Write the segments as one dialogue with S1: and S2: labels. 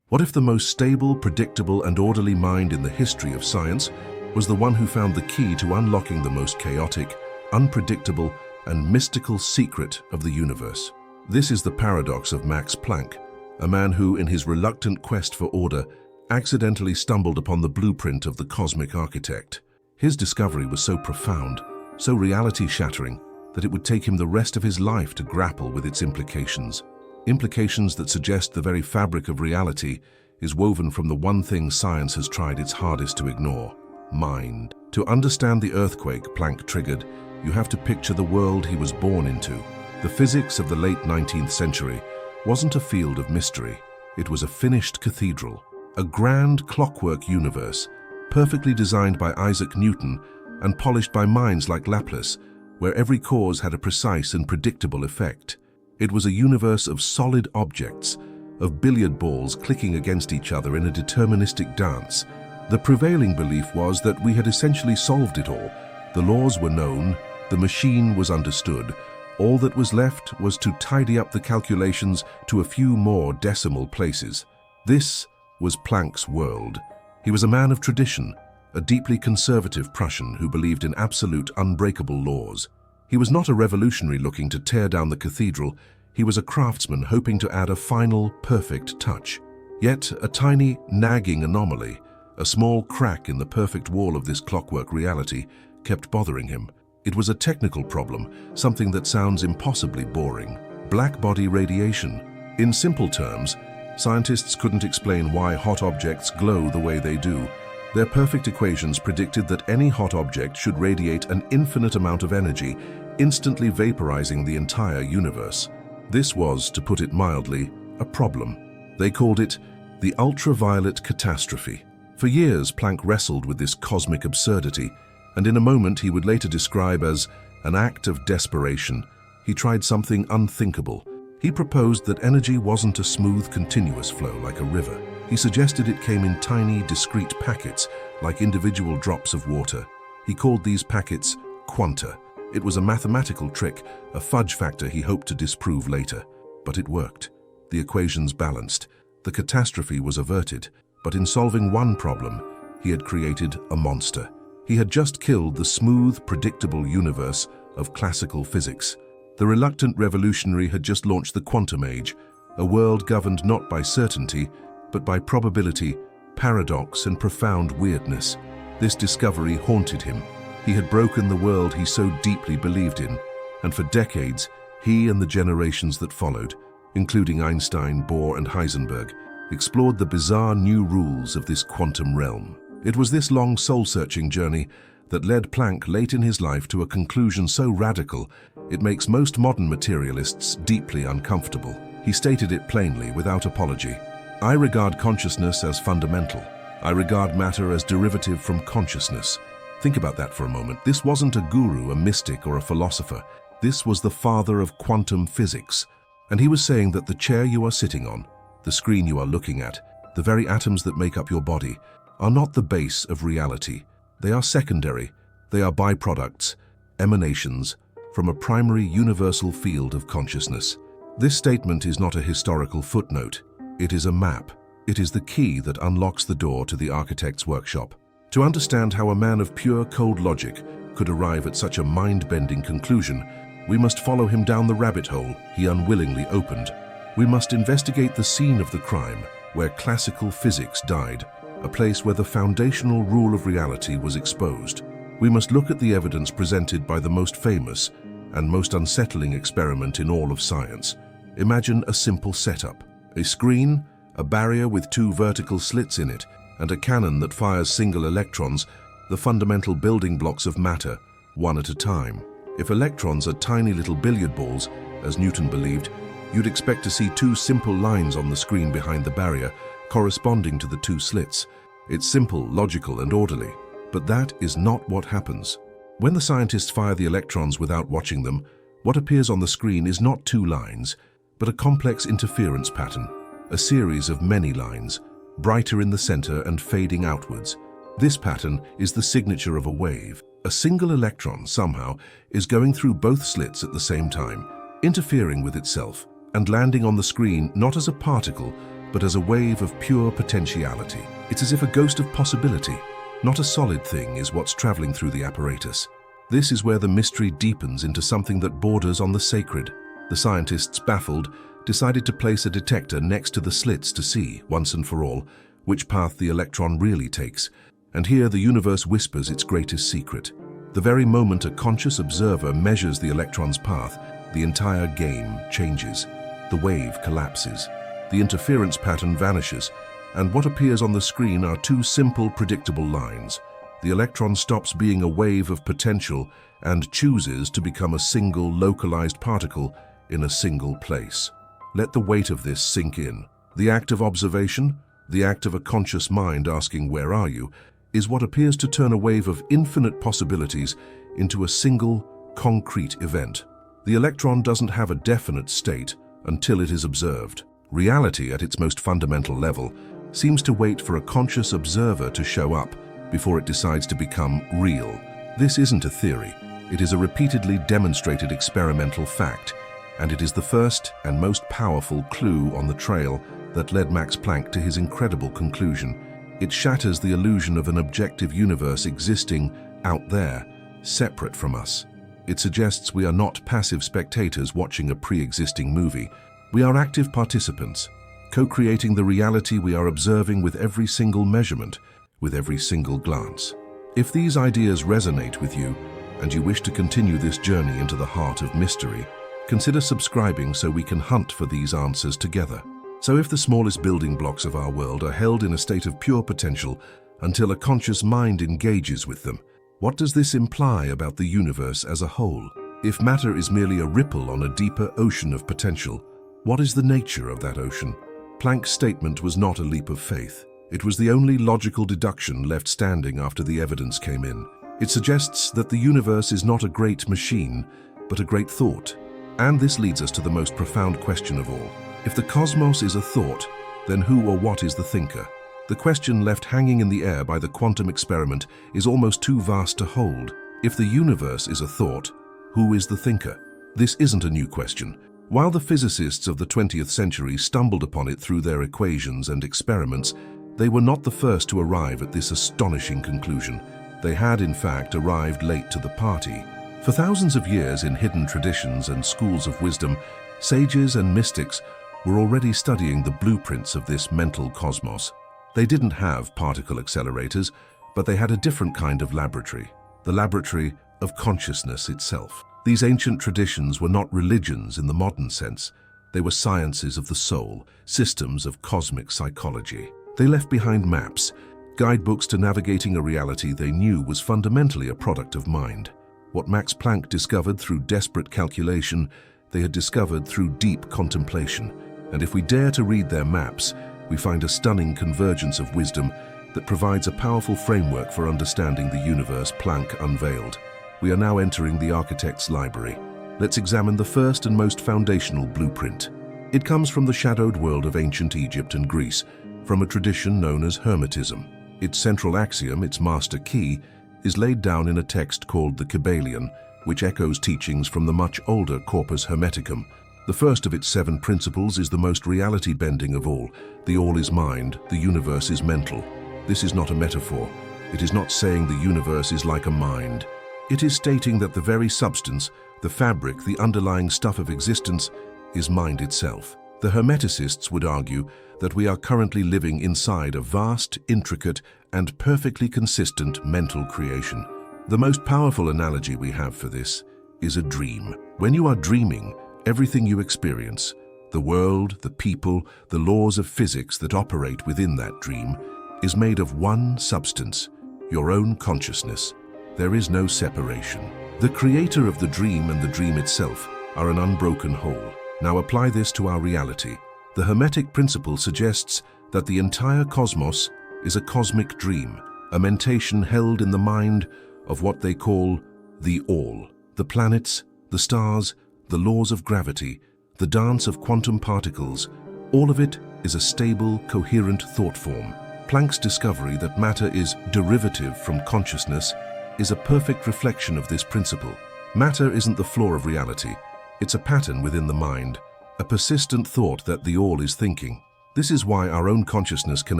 S1: What if the most stable, predictable, and orderly mind in the history of science was the one who found the key to unlocking the most chaotic, unpredictable, and mystical secret of the universe? This is the paradox of Max Planck, a man who, in his reluctant quest for order, accidentally stumbled upon the blueprint of the cosmic architect. His discovery was so profound, so reality-shattering, that it would take him the rest of his life to grapple with its implications. Implications that suggest the very fabric of reality is woven from the one thing science has tried its hardest to ignore: mind. To understand the earthquake Planck triggered, you have to picture the world he was born into. The physics of the late 19th century wasn't a field of mystery. It was a finished cathedral, a grand clockwork universe, perfectly designed by Isaac Newton and polished by minds like Laplace, where every cause had a precise and predictable effect. It was a universe of solid objects, of billiard balls clicking against each other in a deterministic dance. The prevailing belief was that we had essentially solved it all. The laws were known, the machine was understood. All that was left was to tidy up the calculations to a few more decimal places. This was Planck's world. He was a man of tradition, a deeply conservative Prussian who believed in absolute, unbreakable laws. He was not a revolutionary looking to tear down the cathedral. He was a craftsman hoping to add a final, perfect touch. Yet a tiny, nagging anomaly, a small crack in the perfect wall of this clockwork reality, kept bothering him. It was a technical problem, something that sounds impossibly boring: black-body radiation. In simple terms, scientists couldn't explain why hot objects glow the way they do. Their perfect equations predicted that any hot object should radiate an infinite amount of energy, instantly vaporizing the entire universe. This was, to put it mildly, a problem. They called it the ultraviolet catastrophe. For years, Planck wrestled with this cosmic absurdity, and in a moment he would later describe as an act of desperation. He tried something unthinkable. He proposed that energy wasn't a smooth, continuous flow like a river. He suggested it came in tiny, discrete packets, like individual drops of water. He called these packets quanta. It was a mathematical trick, a fudge factor he hoped to disprove later. But it worked. The equations balanced. The catastrophe was averted. But in solving one problem, he had created a monster. He had just killed the smooth, predictable universe of classical physics. The reluctant revolutionary had just launched the quantum age, a world governed not by certainty, but by probability, paradox, and profound weirdness. This discovery haunted him. He had broken the world he so deeply believed in, and for decades, he and the generations that followed, including Einstein, Bohr, and Heisenberg, explored the bizarre new rules of this quantum realm. It was this long soul-searching journey that led Planck late in his life to a conclusion so radical it makes most modern materialists deeply uncomfortable. He stated it plainly, without apology: "I regard consciousness as fundamental. I regard matter as derivative from consciousness." Think about that for a moment. This wasn't a guru, a mystic, or a philosopher. This was the father of quantum physics. And he was saying that the chair you are sitting on, the screen you are looking at, the very atoms that make up your body, are not the base of reality. They are secondary. They are byproducts, emanations, from a primary universal field of consciousness. This statement is not a historical footnote. It is a map. It is the key that unlocks the door to the architect's workshop. To understand how a man of pure cold logic could arrive at such a mind-bending conclusion, we must follow him down the rabbit hole he unwillingly opened. We must investigate the scene of the crime, where classical physics died, a place where the foundational rule of reality was exposed. We must look at the evidence presented by the most famous and most unsettling experiment in all of science. Imagine a simple setup: a screen, a barrier with two vertical slits in it, and a cannon that fires single electrons, the fundamental building blocks of matter, one at a time. If electrons are tiny little billiard balls, as Newton believed, you'd expect to see two simple lines on the screen behind the barrier, corresponding to the two slits. It's simple, logical, and orderly. But that is not what happens. When the scientists fire the electrons without watching them, what appears on the screen is not two lines, but a complex interference pattern, a series of many lines, brighter in the center and fading outwards. This pattern is the signature of a wave. A single electron, somehow, is going through both slits at the same time, interfering with itself, and landing on the screen not as a particle, but as a wave of pure potentiality. It's as if a ghost of possibility, not a solid thing, is what's traveling through the apparatus. This is where the mystery deepens into something that borders on the sacred. The scientists, baffled, decided to place a detector next to the slits to see, once and for all, which path the electron really takes. And here the universe whispers its greatest secret. The very moment a conscious observer measures the electron's path, the entire game changes. The wave collapses. The interference pattern vanishes, and what appears on the screen are two simple, predictable lines. The electron stops being a wave of potential and chooses to become a single, localized particle in a single place. Let the weight of this sink in. The act of observation, the act of a conscious mind asking, "Where are you?" is what appears to turn a wave of infinite possibilities into a single, concrete event. The electron doesn't have a definite state until it is observed. Reality, at its most fundamental level, seems to wait for a conscious observer to show up before it decides to become real. This isn't a theory. It is a repeatedly demonstrated experimental fact, and it is the first and most powerful clue on the trail that led Max Planck to his incredible conclusion. It shatters the illusion of an objective universe existing out there, separate from us. It suggests we are not passive spectators watching a pre-existing movie. We are active participants, co-creating the reality we are observing with every single measurement, with every single glance. If these ideas resonate with you, and you wish to continue this journey into the heart of mystery, consider subscribing so we can hunt for these answers together. So if the smallest building blocks of our world are held in a state of pure potential until a conscious mind engages with them, what does this imply about the universe as a whole? If matter is merely a ripple on a deeper ocean of potential, what is the nature of that ocean? Planck's statement was not a leap of faith. It was the only logical deduction left standing after the evidence came in. It suggests that the universe is not a great machine, but a great thought. And this leads us to the most profound question of all. If the cosmos is a thought, then who or what is the thinker? The question left hanging in the air by the quantum experiment is almost too vast to hold. If the universe is a thought, who is the thinker? This isn't a new question. While the physicists of the 20th century stumbled upon it through their equations and experiments, they were not the first to arrive at this astonishing conclusion. They had, in fact, arrived late to the party. For thousands of years in hidden traditions and schools of wisdom, sages and mystics were already studying the blueprints of this mental cosmos. They didn't have particle accelerators, but they had a different kind of laboratory, the laboratory of consciousness itself. These ancient traditions were not religions in the modern sense. They were sciences of the soul, systems of cosmic psychology. They left behind maps, guidebooks to navigating a reality they knew was fundamentally a product of mind. What Max Planck discovered through desperate calculation, they had discovered through deep contemplation. And if we dare to read their maps, we find a stunning convergence of wisdom that provides a powerful framework for understanding the universe Planck unveiled. We are now entering the architect's library. Let's examine the first and most foundational blueprint. It comes from the shadowed world of ancient Egypt and Greece, from a tradition known as Hermetism. Its central axiom, its master key, is laid down in a text called the Kybalion, which echoes teachings from the much older Corpus Hermeticum. The first of its 7 principles is the most reality-bending of all. The all is mind, the universe is mental. This is not a metaphor. It is not saying the universe is like a mind. It is stating that the very substance, the fabric, the underlying stuff of existence, is mind itself. The Hermeticists would argue that we are currently living inside a vast, intricate, and perfectly consistent mental creation. The most powerful analogy we have for this is a dream. When you are dreaming, everything you experience, the world, the people, the laws of physics that operate within that dream, is made of one substance, your own consciousness. There is no separation. The creator of the dream and the dream itself are an unbroken whole. Now apply this to our reality. The Hermetic principle suggests that the entire cosmos is a cosmic dream, a mentation held in the mind of what they call the All. The planets, the stars, the laws of gravity, the dance of quantum particles, all of it is a stable, coherent thought form. Planck's discovery that matter is derivative from consciousness is a perfect reflection of this principle. Matter isn't the floor of reality, it's a pattern within the mind, a persistent thought that the all is thinking. This is why our own consciousness can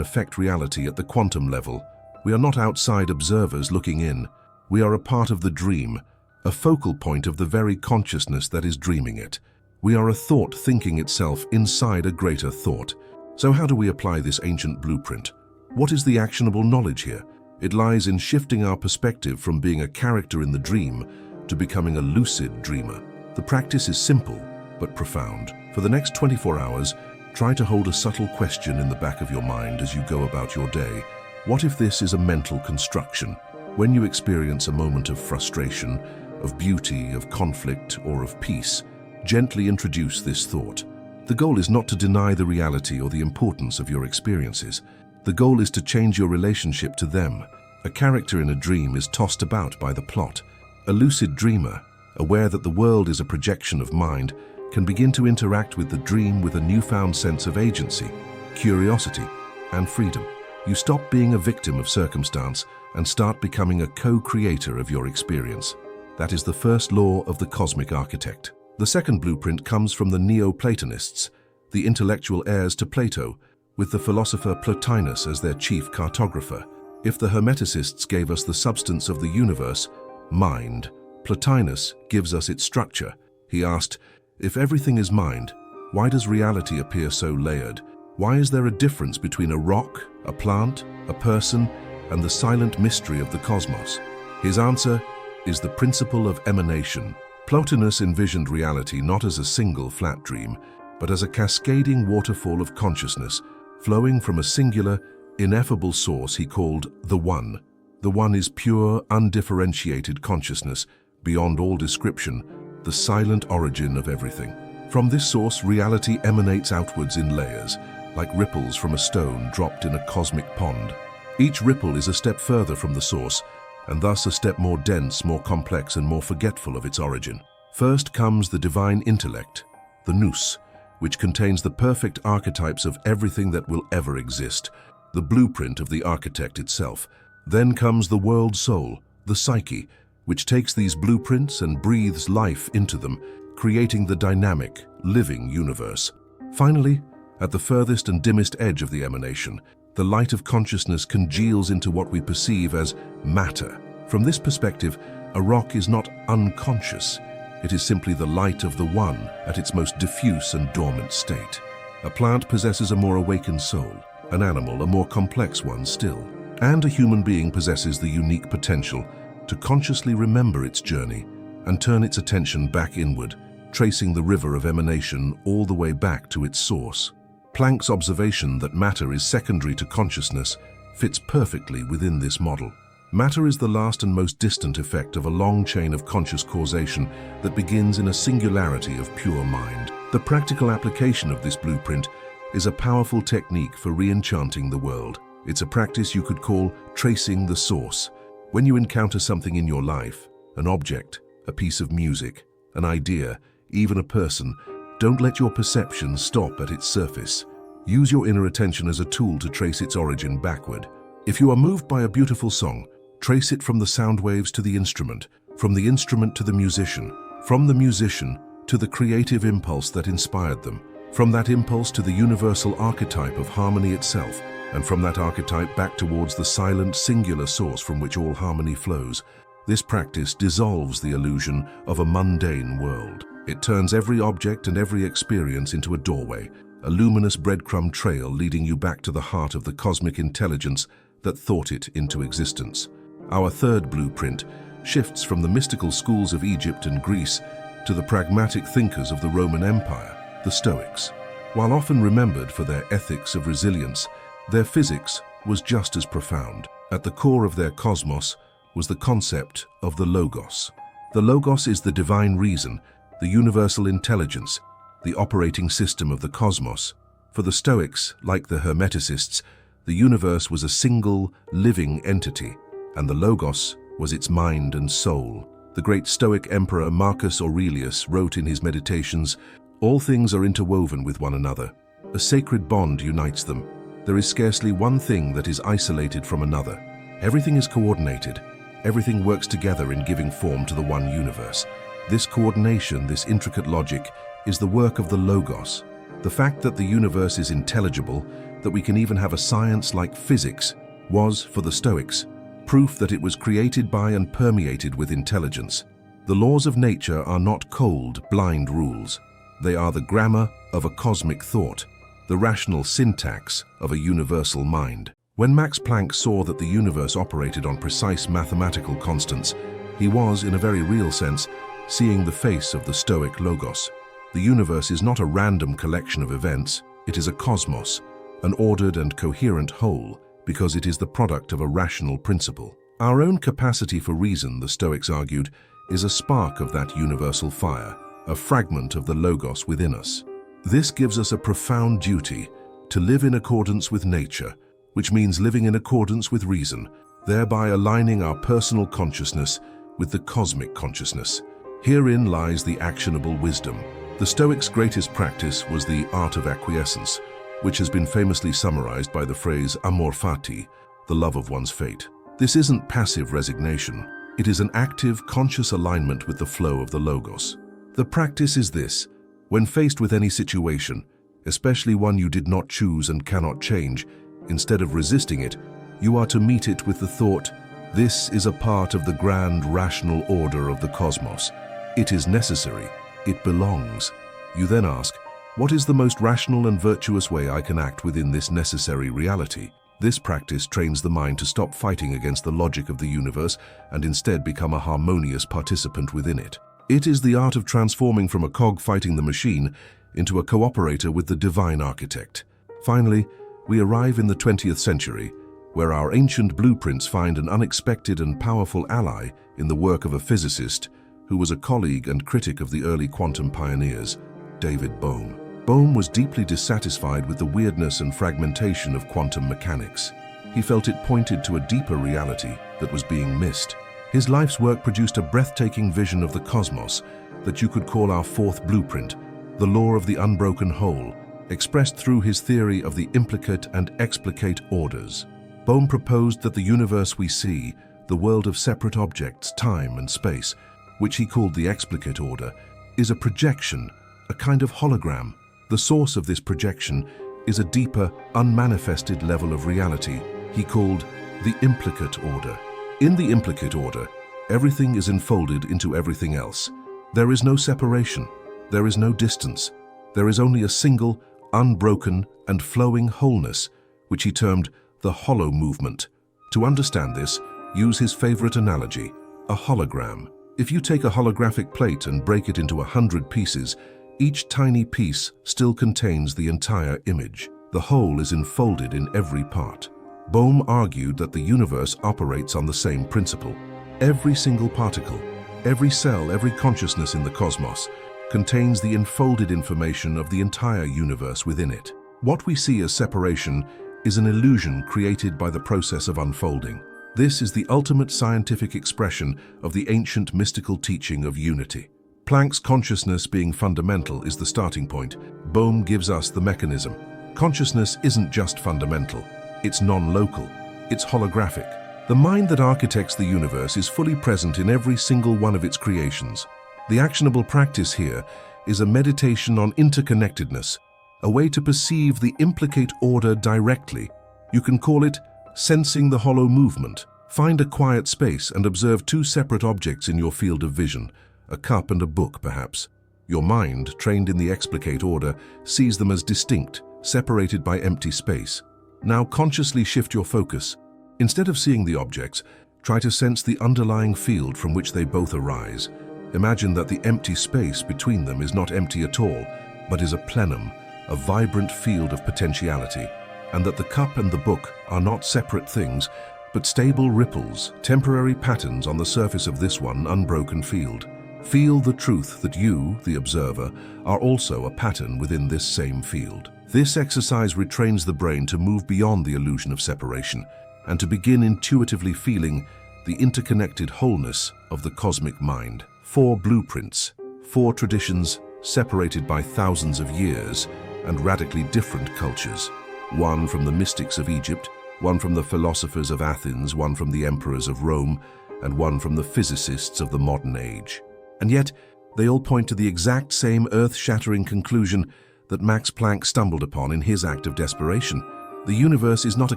S1: affect reality at the quantum level. We are not outside observers looking in. We are a part of the dream, a focal point of the very consciousness that is dreaming it. We are a thought thinking itself inside a greater thought. So how do we apply this ancient blueprint? What is the actionable knowledge here? It lies in shifting our perspective from being a character in the dream to becoming a lucid dreamer. The practice is simple, but profound. For the next 24 hours, try to hold a subtle question in the back of your mind as you go about your day. What if this is a mental construction? When you experience a moment of frustration, of beauty, of conflict, or of peace, gently introduce this thought. The goal is not to deny the reality or the importance of your experiences. The goal is to change your relationship to them. A character in a dream is tossed about by the plot. A lucid dreamer, aware that the world is a projection of mind, can begin to interact with the dream with a newfound sense of agency, curiosity, and freedom. You stop being a victim of circumstance and start becoming a co-creator of your experience. That is the first law of the cosmic architect. The second blueprint comes from the Neo-Platonists, the intellectual heirs to Plato, with the philosopher Plotinus as their chief cartographer. If the Hermeticists gave us the substance of the universe, mind, Plotinus gives us its structure. He asked, if everything is mind, why does reality appear so layered? Why is there a difference between a rock, a plant, a person, and the silent mystery of the cosmos? His answer is the principle of emanation. Plotinus envisioned reality not as a single flat dream, but as a cascading waterfall of consciousness, flowing from a singular, ineffable source he called the One. The One is pure, undifferentiated consciousness, beyond all description, the silent origin of everything. From this source, reality emanates outwards in layers, like ripples from a stone dropped in a cosmic pond. Each ripple is a step further from the source, and thus a step more dense, more complex, and more forgetful of its origin. First comes the divine intellect, the nous, which contains the perfect archetypes of everything that will ever exist, the blueprint of the architect itself. Then comes the world soul, the psyche, which takes these blueprints and breathes life into them, creating the dynamic, living universe. Finally, at the furthest and dimmest edge of the emanation, the light of consciousness congeals into what we perceive as matter. From this perspective, a rock is not unconscious. It is simply the light of the One at its most diffuse and dormant state. A plant possesses a more awakened soul, an animal a more complex one still, and a human being possesses the unique potential to consciously remember its journey and turn its attention back inward, tracing the river of emanation all the way back to its source. Planck's observation that matter is secondary to consciousness fits perfectly within this model. Matter is the last and most distant effect of a long chain of conscious causation that begins in a singularity of pure mind. The practical application of this blueprint is a powerful technique for re-enchanting the world. It's a practice you could call tracing the source. When you encounter something in your life, an object, a piece of music, an idea, even a person, don't let your perception stop at its surface. Use your inner attention as a tool to trace its origin backward. If you are moved by a beautiful song, trace it from the sound waves to the instrument, from the instrument to the musician, from the musician to the creative impulse that inspired them, from that impulse to the universal archetype of harmony itself, and from that archetype back towards the silent, singular source from which all harmony flows. This practice dissolves the illusion of a mundane world. It turns every object and every experience into a doorway, a luminous breadcrumb trail leading you back to the heart of the cosmic intelligence that thought it into existence. Our third blueprint shifts from the mystical schools of Egypt and Greece to the pragmatic thinkers of the Roman Empire, the Stoics. While often remembered for their ethics of resilience, their physics was just as profound. At the core of their cosmos was the concept of the Logos. The Logos is the divine reason, the universal intelligence, the operating system of the cosmos. For the Stoics, like the Hermeticists, the universe was a single, living entity, and the Logos was its mind and soul. The great Stoic emperor Marcus Aurelius wrote in his Meditations, "All things are interwoven with one another. A sacred bond unites them. There is scarcely one thing that is isolated from another. Everything is coordinated. Everything works together in giving form to the one universe. This coordination, this intricate logic, is the work of the Logos, The fact that the universe is intelligible, that we can even have a science like physics, was, for the Stoics, proof that it was created by and permeated with intelligence. The laws of nature are not cold, blind rules. They are the grammar of a cosmic thought, the rational syntax of a universal mind. When Max Planck saw that the universe operated on precise mathematical constants, he was, in a very real sense, seeing the face of the Stoic Logos. The universe is not a random collection of events, it is a cosmos, an ordered and coherent whole, because it is the product of a rational principle. Our own capacity for reason, the Stoics argued, is a spark of that universal fire, a fragment of the Logos within us. This gives us a profound duty to live in accordance with nature, which means living in accordance with reason, thereby aligning our personal consciousness with the cosmic consciousness. Herein lies the actionable wisdom. The Stoics' greatest practice was the art of acquiescence, which has been famously summarized by the phrase amor fati, the love of one's fate. This isn't passive resignation. It is an active, conscious alignment with the flow of the Logos. The practice is this: when faced with any situation, especially one you did not choose and cannot change, instead of resisting it, you are to meet it with the thought, this is a part of the grand rational order of the cosmos. It is necessary. It belongs. You then ask, what is the most rational and virtuous way I can act within this necessary reality? This practice trains the mind to stop fighting against the logic of the universe and instead become a harmonious participant within it. It is the art of transforming from a cog fighting the machine into a cooperator with the divine architect. Finally, we arrive in the 20th century, where our ancient blueprints find an unexpected and powerful ally in the work of a physicist who was a colleague and critic of the early quantum pioneers, David Bohm. Bohm was deeply dissatisfied with the weirdness and fragmentation of quantum mechanics. He felt it pointed to a deeper reality that was being missed. His life's work produced a breathtaking vision of the cosmos that you could call our fourth blueprint, the law of the unbroken whole, expressed through his theory of the implicate and explicate orders. Bohm proposed that the universe we see, the world of separate objects, time and space, which he called the explicate order, is a projection, a kind of hologram. The source of this projection is a deeper, unmanifested level of reality he called the implicate order. In the implicate order, everything is enfolded into everything else. There is no separation, there is no distance, there is only a single, unbroken and flowing wholeness, which he termed the hollow movement. To understand this, use his favorite analogy, a hologram. If you take a holographic plate and break it into 100 pieces, each tiny piece still contains the entire image. The whole is enfolded in every part. Bohm argued that the universe operates on the same principle. Every single particle, every cell, every consciousness in the cosmos contains the enfolded information of the entire universe within it. What we see as separation is an illusion created by the process of unfolding. This is the ultimate scientific expression of the ancient mystical teaching of unity. Planck's consciousness being fundamental is the starting point. Bohm gives us the mechanism. Consciousness isn't just fundamental, it's non-local, it's holographic. The mind that architects the universe is fully present in every single one of its creations. The actionable practice here is a meditation on interconnectedness, a way to perceive the implicate order directly. You can call it sensing the hollow movement. Find a quiet space and observe two separate objects in your field of vision, a cup and a book perhaps. Your mind, trained in the explicate order, sees them as distinct, separated by empty space. Now consciously shift your focus. Instead of seeing the objects, try to sense the underlying field from which they both arise. Imagine that the empty space between them is not empty at all, but is a plenum, a vibrant field of potentiality, and that the cup and the book are not separate things, but stable ripples, temporary patterns on the surface of this one unbroken field. Feel the truth that you, the observer, are also a pattern within this same field. This exercise retrains the brain to move beyond the illusion of separation and to begin intuitively feeling the interconnected wholeness of the cosmic mind. 4 blueprints, 4 traditions separated by thousands of years and radically different cultures. One from the mystics of Egypt, one from the philosophers of Athens, one from the emperors of Rome, and one from the physicists of the modern age. And yet, they all point to the exact same earth-shattering conclusion that Max Planck stumbled upon in his act of desperation. The universe is not a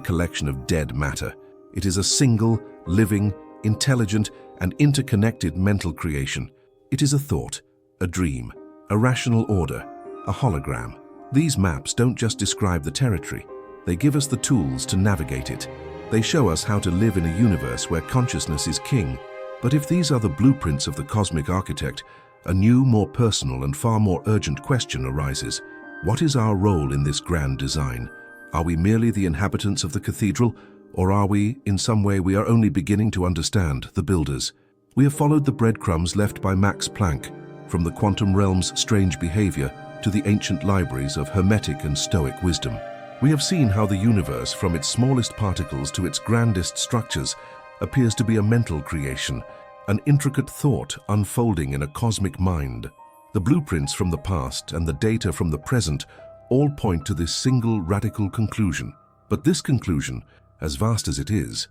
S1: collection of dead matter. It is a single, living, intelligent, and interconnected mental creation. It is a thought, a dream, a rational order, a hologram. These maps don't just describe the territory. They give us the tools to navigate it. They show us how to live in a universe where consciousness is king. But if these are the blueprints of the cosmic architect, a new, more personal and far more urgent question arises. What is our role in this grand design? Are we merely the inhabitants of the cathedral, or are we, in some way, we are only beginning to understand the builders? We have followed the breadcrumbs left by Max Planck, from the quantum realm's strange behavior to the ancient libraries of Hermetic and Stoic wisdom. We have seen how the universe, from its smallest particles to its grandest structures, appears to be a mental creation, an intricate thought unfolding in a cosmic mind. The blueprints from the past and the data from the present all point to this single radical conclusion. But this conclusion, as vast as it is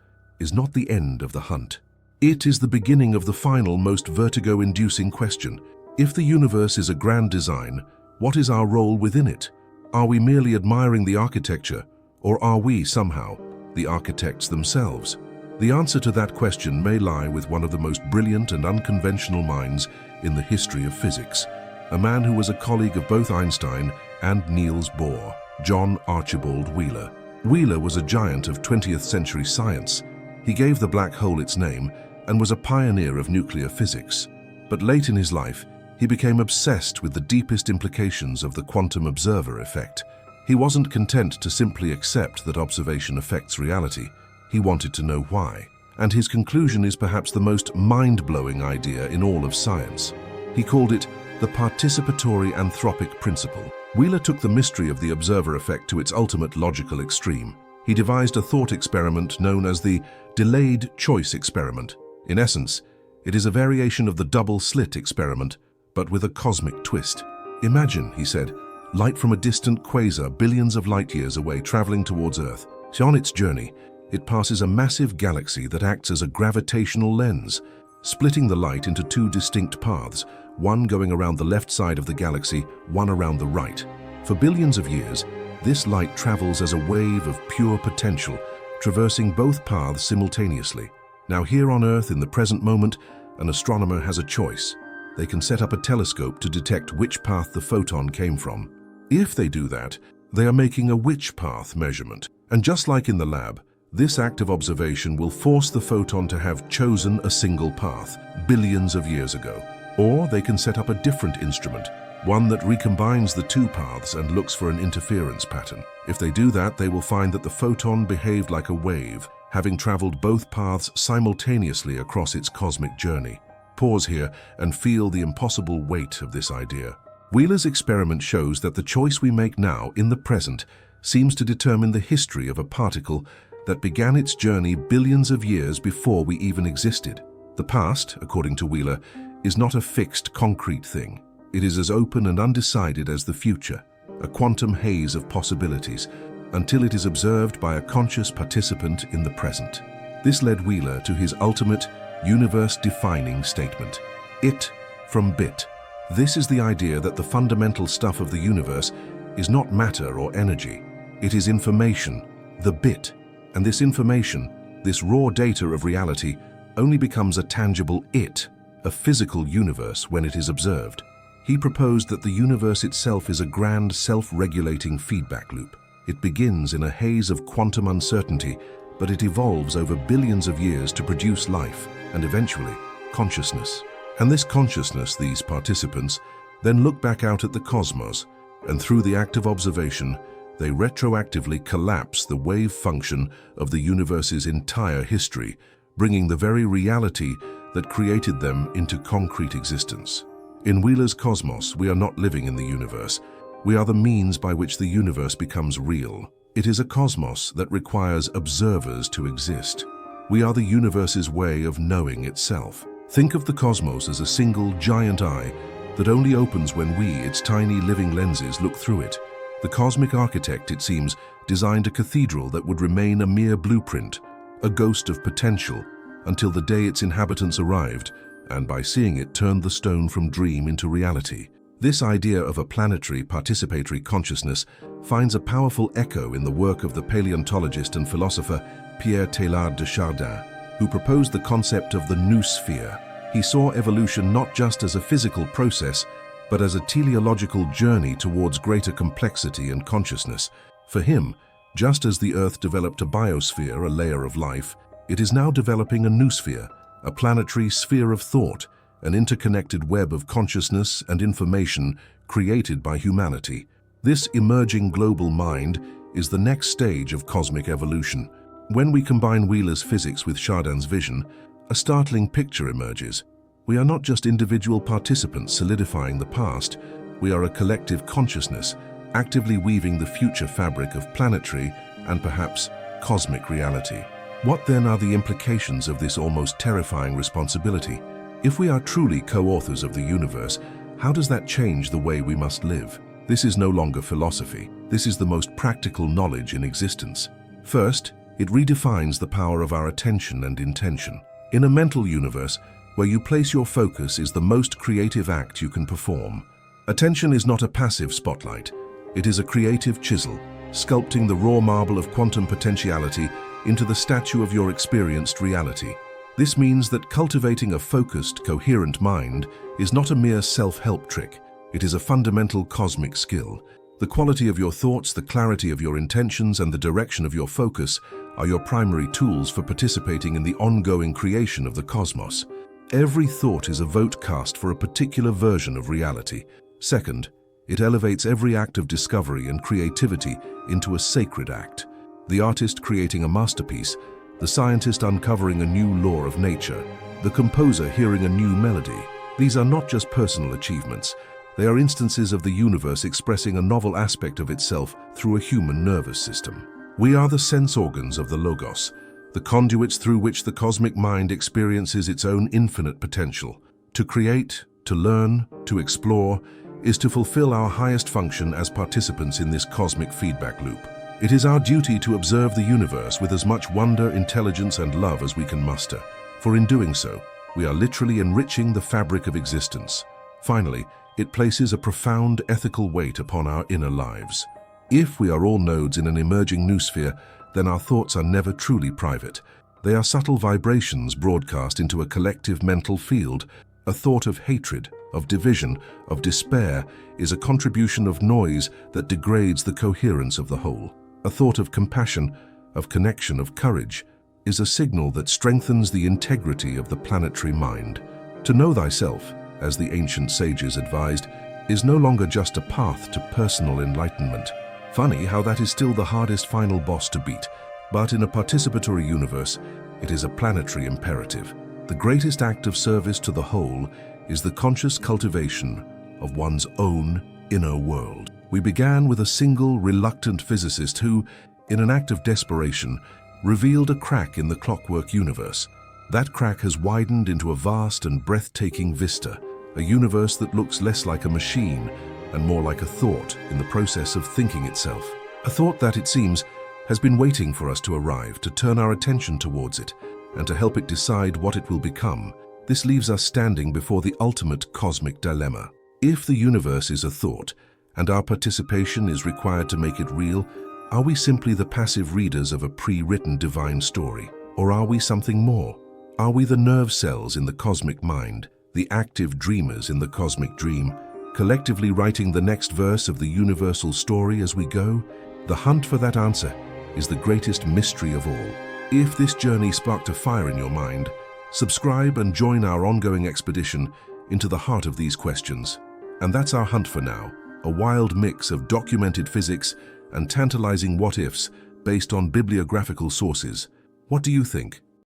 S1: not the end of the hunt. It is the beginning of the final, most vertigo-inducing question. If the universe is a grand design, what is our role within it? Are we merely admiring the architecture, or are we somehow the architects themselves? The answer to that question may lie with one of the most brilliant and unconventional minds in the history of physics, a man who was a colleague of both Einstein and Niels Bohr, John Archibald Wheeler. Wheeler was a giant of 20th century science. He gave the black hole its name and was a pioneer of nuclear physics. But late in his life, he became obsessed with the deepest implications of the quantum observer effect. He wasn't content to simply accept that observation affects reality. He wanted to know why. And his conclusion is perhaps the most mind-blowing idea in all of science. He called it the participatory anthropic principle. Wheeler took the mystery of the observer effect to its ultimate logical extreme. He devised a thought experiment known as the delayed choice experiment. In essence, it is a variation of the double-slit experiment, but with a cosmic twist. Imagine, he said, light from a distant quasar billions of light years away traveling towards Earth. So on its journey, it passes a massive galaxy that acts as a gravitational lens, splitting the light into two distinct paths, one going around the left side of the galaxy, one around the right. For billions of years, this light travels as a wave of pure potential, traversing both paths simultaneously. Now here on Earth, in the present moment, an astronomer has a choice. They can set up a telescope to detect which path the photon came from. If they do that, they are making a which path measurement. And just like in the lab, this act of observation will force the photon to have chosen a single path billions of years ago. Or they can set up a different instrument, one that recombines the two paths and looks for an interference pattern. If they do that, they will find that the photon behaved like a wave, having traveled both paths simultaneously across its cosmic journey. Pause here and feel the impossible weight of this idea. Wheeler's experiment shows that the choice we make now, in the present, seems to determine the history of a particle that began its journey billions of years before we even existed. The past, according to Wheeler, is not a fixed, concrete thing. It is as open and undecided as the future, a quantum haze of possibilities, until it is observed by a conscious participant in the present. This led Wheeler to his ultimate, universe-defining statement: it from bit. This is the idea that the fundamental stuff of the universe is not matter or energy. It is information, the bit. And this information, this raw data of reality, only becomes a tangible it, a physical universe, when it is observed. He proposed that the universe itself is a grand, self-regulating feedback loop. It begins in a haze of quantum uncertainty, but it evolves over billions of years to produce life, and eventually, consciousness. And this consciousness, these participants, then look back out at the cosmos, and through the act of observation, they retroactively collapse the wave function of the universe's entire history, bringing the very reality that created them into concrete existence. In Wheeler's cosmos, we are not living in the universe. We are the means by which the universe becomes real. It is a cosmos that requires observers to exist. We are the universe's way of knowing itself. Think of the cosmos as a single giant eye that only opens when we, its tiny living lenses, look through it. The cosmic architect, it seems, designed a cathedral that would remain a mere blueprint, a ghost of potential, until the day its inhabitants arrived, and by seeing it turned the stone from dream into reality. This idea of a planetary participatory consciousness finds a powerful echo in the work of the paleontologist and philosopher Pierre Teilhard de Chardin, who proposed the concept of the noosphere. He saw evolution not just as a physical process, but as a teleological journey towards greater complexity and consciousness. For him, just as the Earth developed a biosphere, a layer of life, it is now developing a noosphere, a planetary sphere of thought, an interconnected web of consciousness and information created by humanity. This emerging global mind is the next stage of cosmic evolution. When we combine Wheeler's physics with Chardin's vision, a startling picture emerges. We are not just individual participants solidifying the past, we are a collective consciousness, actively weaving the future fabric of planetary and perhaps cosmic reality. What then are the implications of this almost terrifying responsibility? If we are truly co-authors of the universe, how does that change the way we must live? This is no longer philosophy. This is the most practical knowledge in existence. First, it redefines the power of our attention and intention. In a mental universe, where you place your focus is the most creative act you can perform. Attention is not a passive spotlight. It is a creative chisel, sculpting the raw marble of quantum potentiality into the statue of your experienced reality. This means that cultivating a focused, coherent mind is not a mere self-help trick. It is a fundamental cosmic skill. The quality of your thoughts, the clarity of your intentions, and the direction of your focus are your primary tools for participating in the ongoing creation of the cosmos. Every thought is a vote cast for a particular version of reality. Second, it elevates every act of discovery and creativity into a sacred act. The artist creating a masterpiece, the scientist uncovering a new law of nature, the composer hearing a new melody. These are not just personal achievements. They are instances of the universe expressing a novel aspect of itself through a human nervous system. We are the sense organs of the Logos, the conduits through which the cosmic mind experiences its own infinite potential. To create, to learn, to explore, is to fulfill our highest function as participants in this cosmic feedback loop. It is our duty to observe the universe with as much wonder, intelligence, and love as we can muster, for in doing so, we are literally enriching the fabric of existence. Finally, it places a profound ethical weight upon our inner lives. If we are all nodes in an emerging noosphere, then our thoughts are never truly private. They are subtle vibrations broadcast into a collective mental field. A thought of hatred, of division, of despair is a contribution of noise that degrades the coherence of the whole. A thought of compassion, of connection, of courage is a signal that strengthens the integrity of the planetary mind. To know thyself, as the ancient sages advised, is no longer just a path to personal enlightenment. Funny how that is still the hardest final boss to beat, but in a participatory universe, it is a planetary imperative. The greatest act of service to the whole is the conscious cultivation of one's own inner world. We began with a single, reluctant physicist who, in an act of desperation, revealed a crack in the clockwork universe. That crack has widened into a vast and breathtaking vista, a universe that looks less like a machine and more like a thought in the process of thinking itself. A thought that, it seems, has been waiting for us to arrive, to turn our attention towards it, and to help it decide what it will become. This leaves us standing before the ultimate cosmic dilemma. If the universe is a thought, and our participation is required to make it real, are we simply the passive readers of a pre-written divine story? Or are we something more? Are we the nerve cells in the cosmic mind, the active dreamers in the cosmic dream, collectively writing the next verse of the universal story as we go? The hunt for that answer is the greatest mystery of all. If this journey sparked a fire in your mind, subscribe and join our ongoing expedition into the heart of these questions. And that's our hunt for now, a wild mix of documented physics and tantalizing what-ifs based on bibliographical sources. What do you think?